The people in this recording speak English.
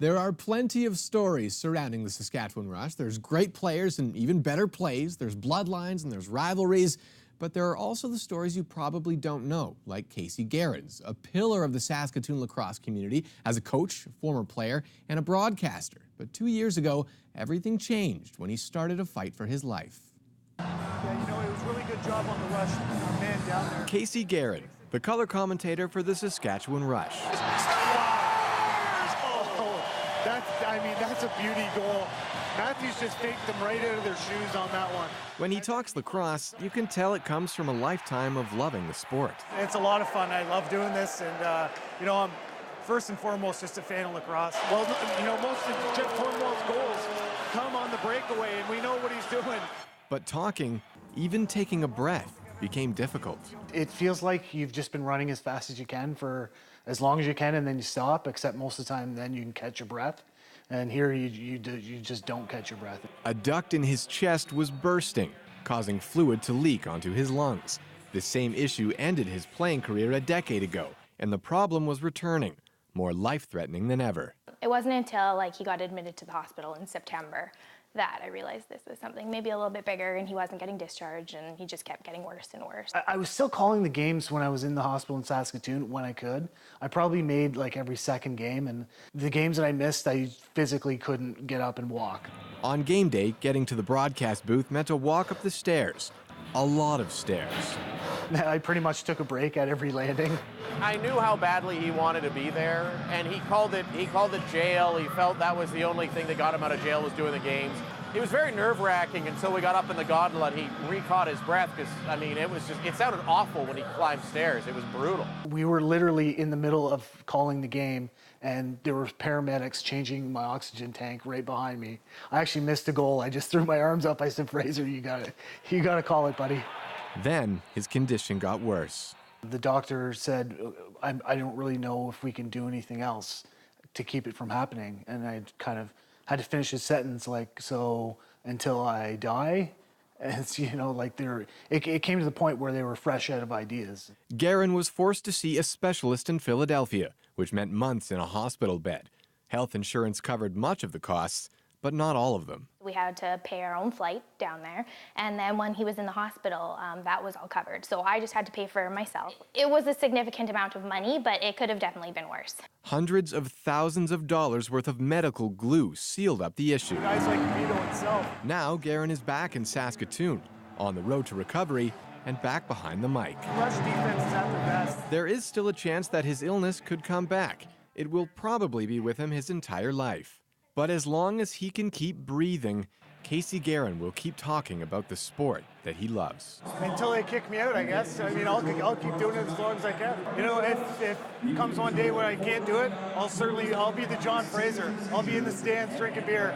There are plenty of stories surrounding the Saskatchewan Rush. There's great players and even better plays. There's bloodlines and there's rivalries. But there are also the stories you probably don't know, like Casey Guerin's, a pillar of the Saskatoon lacrosse community as a coach, former player, and a broadcaster. But 2 years ago, everything changed when he started a fight for his life. Yeah, you know, it was a really good job on the Rush, our man down there. Casey Guerin, the color commentator for the Saskatchewan Rush. That's a beauty goal. Matthews just faked them right out of their shoes on that one. When he talks lacrosse, you can tell it comes from a lifetime of loving the sport. It's a lot of fun. I love doing this, and you know, I'm first and foremost just a fan of lacrosse. Well, you know, most of Jeff Cornwall's goals come on the breakaway, and we know what he's doing. But talking, even taking a breath, became difficult. It feels like you've just been running as fast as you can for as long as you can, and then you stop, except most of the time then you can catch your breath. And here you just don't catch your breath. A duct in his chest was bursting, causing fluid to leak onto his lungs. This same issue ended his playing career a decade ago, and the problem was returning, more life-threatening than ever. It wasn't until he got admitted to the hospital in September that I realized this was something maybe a little bit bigger, and he wasn't getting discharged, and he just kept getting worse and worse. I was still calling the games when I was in the hospital in Saskatoon when I could. I probably made every second game, and the games that I missed, I physically couldn't get up and walk. On game day, getting to the broadcast booth meant a walk up the stairs. A lot of stairs. I pretty much took a break at every landing. I knew how badly he wanted to be there, and he called it jail. He felt that was the only thing that got him out of jail was doing the games. It was very nerve-wracking until we got up in the gauntlet. He recaught his breath because, I mean, it sounded awful when he climbed stairs. It was brutal. We were literally in the middle of calling the game, and there were paramedics changing my oxygen tank right behind me. I actually missed a goal. I just threw my arms up. I said, Fraser, you gotta call it, buddy. Then his condition got worse. The doctor said, I don't really know if we can do anything else to keep it from happening. And I kind of had to finish his sentence so until I die. And it's, it came to the point where they were fresh out of ideas. Guerin was forced to see a specialist in Philadelphia, which meant months in a hospital bed. Health insurance covered much of the costs, but not all of them. We had to pay our own flight down there, and then when he was in the hospital, that was all covered. So I just had to pay for myself. It was a significant amount of money, but it could have definitely been worse. Hundreds of thousands of dollars worth of medical glue sealed up the issue. Guys like Vito himself. Now Guerin is back in Saskatoon, on the road to recovery, and back behind the mic. Rush defense is at their best. There is still a chance that his illness could come back. It will probably be with him his entire life. But as long as he can keep breathing, Casey Guerin will keep talking about the sport that he loves. Until they kick me out, I guess. I mean, I'll keep doing it as long as I can. You know, if it comes one day where I can't do it, I'll be the John Fraser. I'll be in the stands drinking beer.